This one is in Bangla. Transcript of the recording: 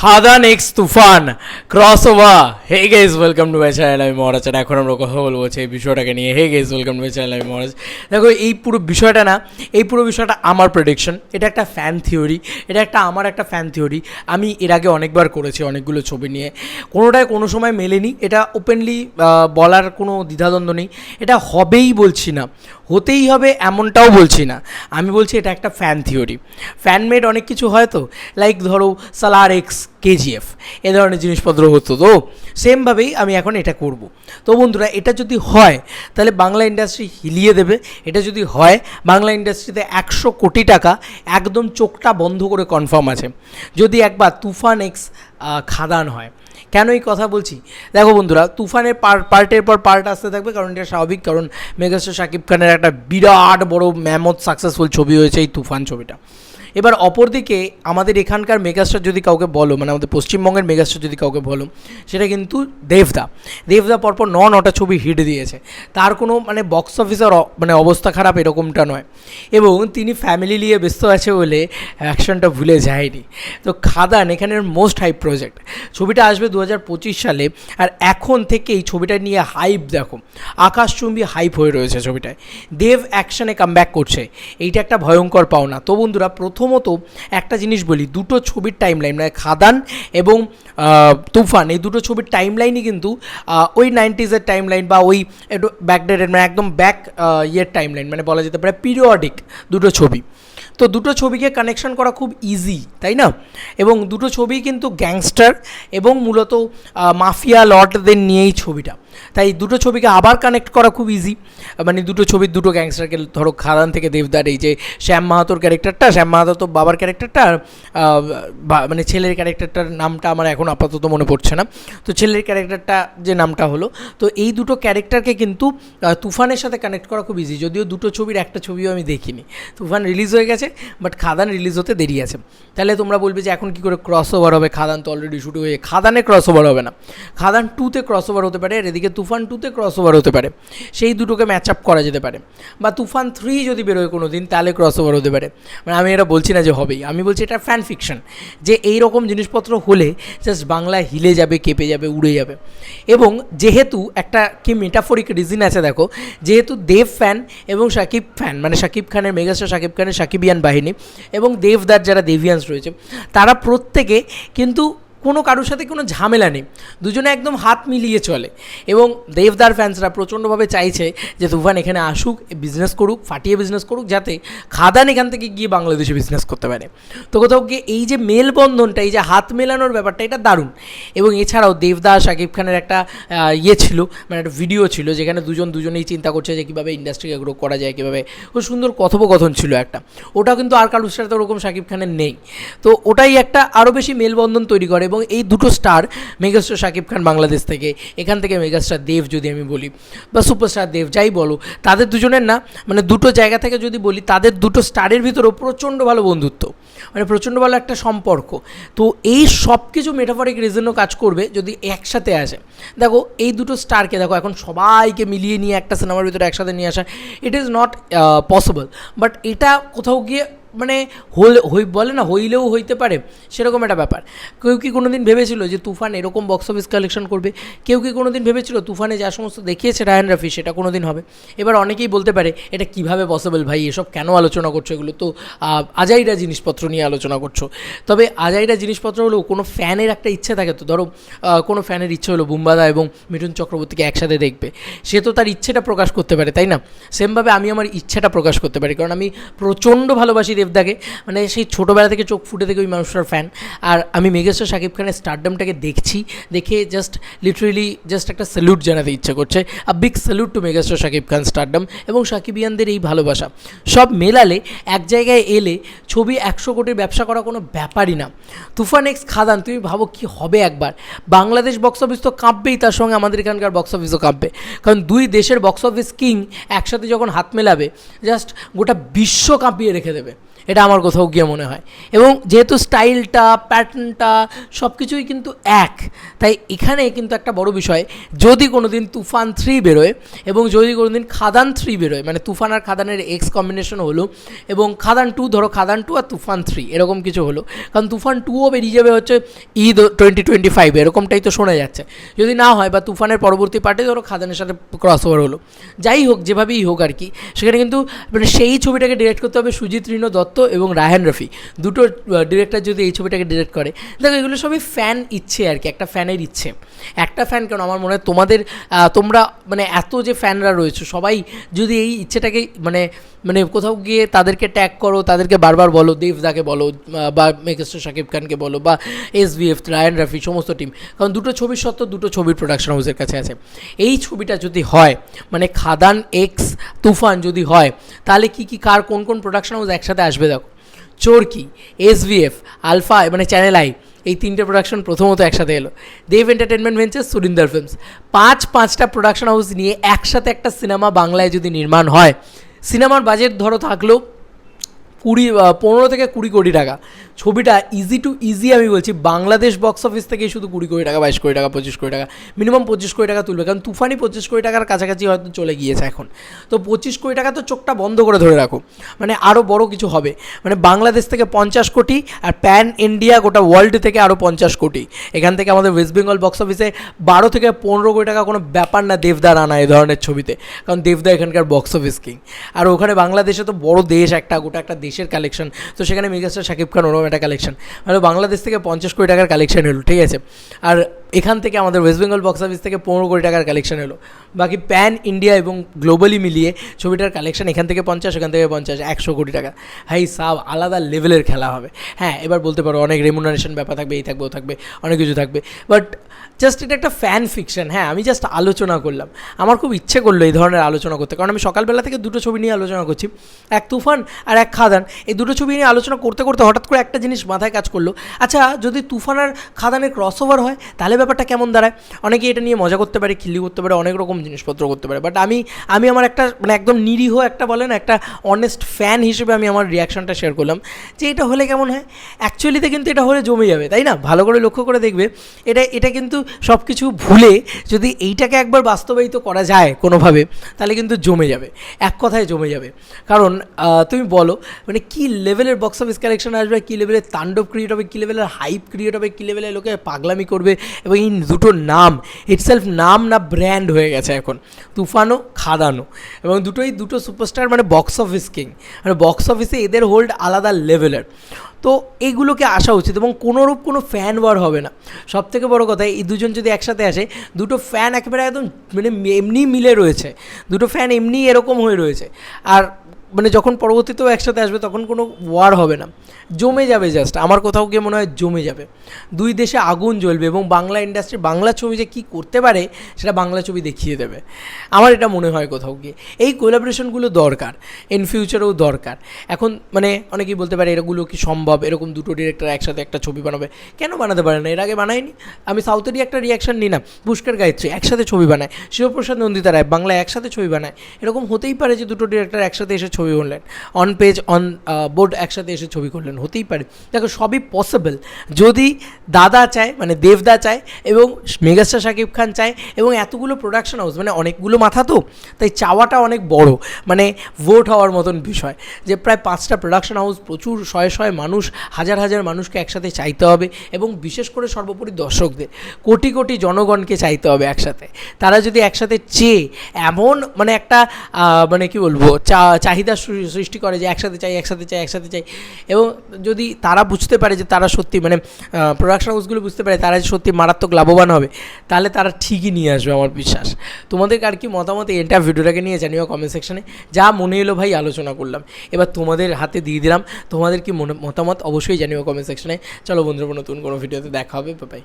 Khadaan X Toofan crossover. Hey guys, welcome to my channel. আমি মহারাজ। এখন আমরা কথা বলবো এই বিষয়টাকে নিয়ে। Hey guys, welcome to my channel. আমি মহারাজ। দেখো, এই পুরো বিষয়টা আমার প্রেডিকশন। এটা একটা ফ্যান থিওরি, আমার একটা ফ্যান থিওরি। আমি এর আগে অনেকবার করেছি অনেকগুলো ছবি নিয়ে, কোনোটায় কোনো সময় মেলেনি। এটা ওপেনলি বলার কোনো দ্বিধাদ্বন্দ্ব নেই। এটা হবেই বলছি না, হতেই হবে এমনটাও বলছি না। আমি বলছি এটা একটা ফ্যান থিওরি। ফ্যানমেড অনেক কিছু হয় তো, লাইক ধরো সালার এক্স কেজিএফ, এ ধরনের জিনিসপত্র হতো। তো সেমভাবেই আমি এখন এটা করব। তো বন্ধুরা, এটা যদি হয় তাহলে বাংলা ইন্ডাস্ট্রি হিলিয়ে দেবে। এটা যদি হয়, বাংলা ইন্ডাস্ট্রিতে 100 কোটি টাকা একদম চোখটা বন্ধ করে কনফার্ম আছে, যদি একবার তুফান এক্স খাদান হয়। কেন এই কথা বলছি? দেখো বন্ধুরা, তুফানের পার্টের পর পার্ট আসতে থাকবে, কারণ এটা স্বাভাবিক। কারণ মেগাস্টার শাকিব খানের একটা বিরাট বড় ম্যামথ সাকসেসফুল ছবি হয়েছে এই তুফান ছবিটা। এবার অপরদিকে আমাদের এখানকার মেগাস্টার যদি কাউকে বলো, মানে আমাদের পশ্চিমবঙ্গের মেগাস্টার যদি কাউকে বলো, সেটা কিন্তু দেবদা পরপর 9টা ছবি হিট দিয়েছে। তার কোনো মানে বক্স অফিসের মানে অবস্থা খারাপ এরকমটা নয়, এবং তিনি ফ্যামিলি নিয়ে ব্যস্ত আছে বলে অ্যাকশনটা ভুলে যায়নি। তো খাদান এখানের মোস্ট হাইপ প্রজেক্ট। ছবিটা আসবে 2025 সালে, আর এখন থেকেই ছবিটা নিয়ে হাইপ দেখো, আকাশচুম্বী হাইপ হয়ে রয়েছে ছবিটায়। দেব অ্যাকশনে কামব্যাক করছে, এইটা একটা ভয়ঙ্কর পাওনা। তো বন্ধুরা, প্রথমত একটা জিনিস বলি, দুটো ছবির টাইমলাইন মানে খাদান এবং তুফান, এই দুটো ছবির টাইমলাইনই কিন্তু ওই 90s টাইমলাইন বা ওই একটু ব্যাকডেটেড, মানে একদম ব্যাক ইয়ের টাইমলাইন, মানে বলা যেতে পারে পিরিয়ডিক দুটো ছবি। তো দুটো ছবিকে কানেকশন করা খুব ইজি, তাই না? এবং দুটো ছবি কিন্তু গ্যাংস্টার এবং মূলত মাফিয়া লর্ডদের নিয়েই ছবিটা, তাই দুটো ছবিকে আবার কানেক্ট করা খুব ইজি। মানে দুটো ছবির দুটো গ্যাংস্টারকে, ধরো খাদান থেকে দেবদার, এই যে শ্যাম মাহাতোর ক্যারেক্টারটা, শ্যাম মাহাতো তো বাবার ক্যারেক্টারটা, আর মানে ছেলের ক্যারেক্টারটার নামটা আমার এখন আপাতত মনে পড়ছে না। তো ছেলের ক্যারেক্টারটা যে নামটা হলো, তো এই দুটো ক্যারেক্টারকে কিন্তু তুফানের সাথে কানেক্ট করা খুব ইজি। যদিও দুটো ছবির একটা ছবিও আমি দেখিনি। তুফান রিলিজ হয়ে গেছে, বাট খাদান রিলিজ হতে দেরি আছে। তাহলে তোমরা বলবে যে এখন কী করে ক্রস ওভার হবে? খাদান তো অলরেডি শুরু হয়ে, খাদানে ক্রস ওভার হবে না, খাদান 2তে ক্রস ওভার হতে পারে, আর এদিকে তুফান 2তে ক্রস ওভার হতে পারে। সেই দুটোকে ম্যাচ আপ করা যেতে পারে, বা তুফান 3 যদি বেরোয় কোনো দিন, তাহলে ক্রস ওভার হতে পারে। মানে আমি এটা বলছি না যে হবেই, আমি বলছি এটা ফ্যান ফিকশন, যে এই রকম জিনিসপত্র হলে জাস্ট বাংলা হিলে যাবে, কেঁপে যাবে, উড়ে যাবে। এবং যেহেতু একটা কি মেটাফরিক রিজন আছে, দেখো, যেহেতু দেব ফ্যান এবং শাকিব ফ্যান, মানে শাকিব খানের, মেগাস্টার শাকিব খানের শাকিবিয়ান বাহিনী এবং দেবদার যারা দেভিয়ান্স রয়েছে, তারা প্রত্যেকে কিন্তু কোনো কারোর সাথে কোনো ঝামেলা নেই, দুজনে একদম হাত মিলিয়ে চলে। এবং দেবদার ফ্যান্সরা প্রচণ্ডভাবে চাইছে যে তুফান এখানে আসুক, বিজনেস করুক, ফাটিয়ে বিজনেস করুক, যাতে খাদান এখান থেকে গিয়ে বাংলাদেশে বিজনেস করতে পারে। তো কোথাও গিয়ে এই যে মেলবন্ধনটা, এই যে হাত মেলানোর ব্যাপারটা, এটা দারুণ। এবং এছাড়াও দেবদা শাকিব খানের একটা ছিল, মানে একটা ভিডিও ছিল, যেখানে দুজনেই চিন্তা করছে যে কীভাবে ইন্ডাস্ট্রিকে গ্রো করা যায়, কীভাবে। খুব সুন্দর কথোপকথন ছিল একটা, ওটা কিন্তু আর কারোর সাথে ওরকম শাকিব খানের নেই। তো ওটাই একটা আরও বেশি মেলবন্ধন তৈরি করে। এবং এই দুটো স্টার, মেগাস্টার শাকিব খান বাংলাদেশ থেকে, এখান থেকে মেগাস্টার দেব যদি আমি বলি, বা সুপারস্টার দেব যাই বলো, তাদের দুজনের না, মানে দুটো জায়গা থেকে যদি বলি, তাদের দুটো স্টারের ভিতরেও প্রচণ্ড ভালো বন্ধুত্ব, মানে প্রচণ্ড ভালো একটা সম্পর্ক। তো এই সব কিছু মেটাফরিক রিজনও কাজ করবে যদি একসাথে আসে। দেখো, এই দুটো স্টারকে দেখো, এখন সবাইকে মিলিয়ে নিয়ে একটা সিনেমার ভিতরে একসাথে নিয়ে আসা, it is not possible. But এটা কোথাও গিয়ে মানে বলে না, হইলেও হইতে পারে, সেরকম একটা ব্যাপার। কেউ কি কোনো দিন ভেবেছিল যে তুফান এরকম বক্স অফিস কালেকশন করবে? কেউ কি কোনো দিন ভেবেছিল তুফানে যা সমস্ত দেখিয়েছে রায়ান রাফি, সেটা কোনো দিন হবে? এবার অনেকেই বলতে পারে এটা কিভাবে পসিবল ভাই, এসব কেন আলোচনা করছো? এগুলো তো আজাইরা জিনিসপত্র নিয়ে আলোচনা করছো। তবে আজাইরা জিনিসপত্র হলেও কোনো ফ্যানের একটা ইচ্ছে থাকে তো, ধরো কোনো ফ্যানের ইচ্ছে হলো বুম্বাদা এবং মিঠুন চক্রবর্তীকে একসাথে দেখবে, সে তো তার ইচ্ছেটা প্রকাশ করতে পারে, তাই না? সেমভাবে আমি আমার ইচ্ছেটা প্রকাশ করতে পারি, কারণ আমি প্রচণ্ড ভালোবাসি দেবদাকে, মানে সেই ছোটোবেলা থেকে চোখ ফুটে থেকে ওই মানুষটার ফ্যান। আর আমি মেগাস্টার শাকিব খানের স্টারডমটাকে দেখে জাস্ট লিটারেলি জাস্ট একটা স্যালুট জানাতে ইচ্ছে করছে। A big salute to megastar Shakib Khan stardom এবং শাকিবিয়ানদের এই ভালোবাসা সব মেলালে এক জায়গায় এলে ছবি 100 কোটির ব্যবসা করা কোনো ব্যাপারই না। তুফান এক্স খাদান, তুমি ভাবো কি হবে একবার। বাংলাদেশ বক্স অফিস তো কাঁপবেই, তার সঙ্গে আমাদের এখানকার বক্স অফিসও কাঁপবে, কারণ দুই দেশের বক্স অফিস কিং একসাথে যখন হাত মেলাবে, জাস্ট গোটা বিশ্ব কাঁপিয়ে রেখে দেবে। এটা আমার কোথাও গিয়ে মনে হয়। এবং যেহেতু স্টাইলটা প্যাটার্নটা সব কিছুই কিন্তু এক, তাই এখানে কিন্তু একটা বড় বিষয়, যদি কোনো দিন তুফান 3 বেরোয় এবং যদি কোনো দিন খাদান 3 বেরোয়, মানে তুফান আর খাদানের এক্স কম্বিনেশন হলো এবং খাদান 2, ধরো খাদান 2 আর তুফান 3 এরকম কিছু হলো, কারণ তুফান 2ও বেরিয়ে যাবে হচ্ছে ঈদ 2025 এরকমটাই তো শোনা যাচ্ছে। যদি না হয় বা তুফানের পরবর্তী পার্টে ধরো খাদানের সাথে ক্রস ওভার হলো, যাই হোক যেভাবেই হোক আর কি, সেখানে কিন্তু মানে সেই ছবিটাকে ডিরেক্ট করতে হবে সুজিত রিনো দত্ত এবং রায়হান রফি, দুটো ডিরেক্টর যদি এই ছবিটাকে ডিরেক্ট করে। দেখো এগুলো সবই ফ্যান ইচ্ছে আর কি, একটা ফ্যানের ইচ্ছে। একটা ফ্যান কেন, আমার মনে হয় তোমরা মানে এত যে ফ্যানরা রয়েছে সবাই যদি এই ইচ্ছেটাকে মানে মানে কোথাও গিয়ে তাদেরকে ট্যাগ করো, তাদেরকে বারবার বলো, দেবদাকে বলো বা মেগাস্টার শাকিব খানকে বলো বা SVF রায়হান রফি সমস্ত টিম, কারণ দুটো ছবির সত্ত্ব দুটো ছবির প্রোডাকশন হাউসের কাছে আছে। এই ছবিটা যদি হয় মানে খাদান এক্স তুফান যদি হয়, তাহলে কি কার কোন কোন প্রোডাকশন হাউস একসাথে আসবে দেখো। চোরকি, SVF, আলফা মানে চ্যানেল আই, এই তিনটে প্রোডাকশন প্রথমত একসাথে এলো। দেব এন্টারটেনমেন্ট ভেঞ্চার্স, সুরিন্দর ফিল্মস, পাঁচটা প্রোডাকশন হাউস নিয়ে একসাথে একটা সিনেমা বাংলায় যদি নির্মাণ হয়, সিনেমার বাজেট ধরো থাকলো 15 থেকে 20 কোটি টাকা, ছবিটা ইজি আমি বলছি বাংলাদেশ বক্স অফিস থেকেই শুধু 20 কোটি টাকা, 22 কোটি টাকা, 25 কোটি টাকা, মিনিমাম 25 কোটি টাকা তুলবে, কারণ তুফানি 25 কোটি টাকার কাছাকাছি হয়তো চলে গিয়েছে এখন। তো 25 কোটি টাকা তো চোখটা বন্ধ করে ধরে রাখো, মানে আরও বড় কিছু হবে, মানে বাংলাদেশ থেকে 50 কোটি আর প্যান ইন্ডিয়া গোটা ওয়ার্ল্ড থেকে আরও 50 কোটি। এখান থেকে আমাদের ওয়েস্ট বেঙ্গল বক্স অফিসে 12 থেকে 15 কোটি টাকা কোনো ব্যাপার না দেবদার আনা এই ধরনের ছবিতে, কারণ দেবদা এখানকার বক্স অফিস কিং। আর ওখানে বাংলাদেশে তো বড় দেশ, গোটা একটা দেশের কালেকশন, তো সেখানে মেগাস্টার শাকিব খান ওরকম একটা কালেকশন, মানে বাংলাদেশ থেকে 50 কোটি টাকার কালেকশন এলো, ঠিক আছে। আর এখান থেকে আমাদের ওয়েস্ট বেঙ্গল বক্স অফিস থেকে 15 কোটি টাকার কালেকশন এলো, বাকি প্যান ইন্ডিয়া এবং গ্লোবালি মিলিয়ে ছবিটার কালেকশন এখান থেকে 50, এখান থেকে 50, 100 কোটি টাকা। হাই সাব আলাদা লেভেলের খেলা হবে। হ্যাঁ, এবার বলতে পারো অনেক রেমুনারেশন ব্যাপার থাকবে, এই থাকবে ও থাকবে, অনেক কিছু থাকবে, বাট জাস্ট এটা একটা ফ্যান ফিকশন। হ্যাঁ, আমি জাস্ট আলোচনা করলাম, আমার খুব ইচ্ছে করলো এই ধরনের আলোচনা করতে, কারণ আমি সকালবেলা থেকে দুটো ছবি নিয়ে আলোচনা করছি, এক তুফান আর এক খাদান। এই দুটো ছবি নিয়ে আলোচনা করতে করতে হঠাৎ করে একটা জিনিস মাথায় কাজ করলো, আচ্ছা যদি তুফান আর খাদানের ক্রস ওভার হয় তাহলে ব্যাপারটা কেমন দাঁড়ায়। অনেকে এটা নিয়ে মজা করতে পারে, খিল্লি করতে পারে, অনেক রকম জিনিসপত্র করতে পারে, বাট আমি আমার একটা মানে একদম নিরীহ একটা বলেন একটা অনেস্ট ফ্যান হিসেবে আমি আমার রিয়াকশনটা শেয়ার করলাম যে এটা হলে কেমন হয়। অ্যাকচুয়ালিতে কিন্তু এটা হলে জমে যাবে, তাই না? ভালো করে লক্ষ্য করে দেখবে, এটা কিন্তু সব কিছু ভুলে যদি এইটাকে একবার বাস্তবায়িত করা যায় কোনোভাবে, তাহলে কিন্তু জমে যাবে, এক কথায় জমে যাবে। কারণ তুমি বলো মানে কী লেভেলের বক্স অফিস কালেকশন আসবে, কী লেভেলের তাণ্ডব ক্রিয়েট হবে, কী লেভেলের হাইপ ক্রিয়েট হবে, কী লেভেলের লোকে পাগলামি করবে। এবং এই দুটো নাম ইটসেলফ নাম না ব্র্যান্ড হয়ে গেছে এখন, তুফানও খাদানও, এবং দুটো সুপারস্টার, মানে বক্স অফিস কিং, মানে বক্স অফিসে এদের হোল্ড আলাদা লেভেলের। তো এইগুলোকে আসা উচিত এবং কোনোরূপ কোনো ফ্যান ওয়ার হবে না। সবথেকে বড় কথা, এই দুজন যদি একসাথে আসে, দুটো ফ্যান একেবারে একদম মানে এমনি মিলে রয়েছে, দুটো ফ্যান এমনি এরকম হয়ে রয়েছে, আর মানে যখন পরবর্তীতেও একসাথে আসবে তখন কোনো ওয়ার হবে না, জমে যাবে। জাস্ট আমার কোথাও গিয়ে মনে হয় জমে যাবে, দুই দেশে আগুন জ্বলবে এবং বাংলা ইন্ডাস্ট্রি বাংলা ছবি যে কী করতে পারে সেটা বাংলা ছবি দেখিয়ে দেবে, আমার এটা মনে হয় কোথাও গিয়ে। এই কোলাবোরেশনগুলো দরকার, ইন ফিউচারেও দরকার। এখন মানে অনেকেই বলতে পারে এগুলো কি সম্ভব, এরকম দুটো ডিরেক্টর একসাথে একটা ছবি বানাবে, কেন বানাতে পারে না? এর আগে বানায়নি? আমি সাউথেরই একটা রিয়াকশান নিই না, পুষ্কর গায়ত্রী একসাথে ছবি বানায়, শিবপ্রসাদ নন্দিতা রায় বাংলায় একসাথে ছবি বানায়, এরকম হতেই পারে যে দুটো ডিরেক্টর একসাথে এসে ছবি করলেন, অন পেজ অন বোর্ড একসাথে এসে ছবি করলেন, হতেই পারে। দেখো সবই পসিবল, যদি দাদা চায় মানে দেবদা চায় এবং মেগাস্টার শাকিব খান চায় এবং এতগুলো প্রোডাকশন হাউস মানে অনেকগুলো মাথা, তো তাই চাওয়াটা অনেক বড়, মানে ভোট হওয়ার মতন বিষয় যে প্রায় 5টা প্রোডাকশন হাউস, প্রচুর শয়ে মানুষ, হাজার মানুষকে একসাথে চাইতে হবে এবং বিশেষ করে সর্বোপরি দর্শকদের, কোটি কোটি জনগণকে চাইতে হবে একসাথে। তারা যদি একসাথে চেয়ে এমন মানে একটা মানে কী বলবো চাহিদা সৃষ্টি করে যে একসাথে চাই, এবং যদি তারা বুঝতে পারে যে তারা সত্যি মানে প্রোডাকশন হাউসগুলো বুঝতে পারে তারা যে সত্যি মারাত্মক লাভবান হবে, তাহলে তারা ঠিকই নিয়ে আসবে, আমার বিশ্বাস। তোমাদের আর কি মতামত এটা ভিডিওটাকে নিয়ে জানিও কমেন্ট সেকশনে, যা মনে এলো ভাই আলোচনা করলাম, এবার তোমাদের হাতে দিয়ে দিলাম, তোমাদের কি মতামত অবশ্যই জানিও কমেন্ট সেকশনে। চলো বন্ধুরা, নতুন কোনো ভিডিওতে দেখা হবে, বাই।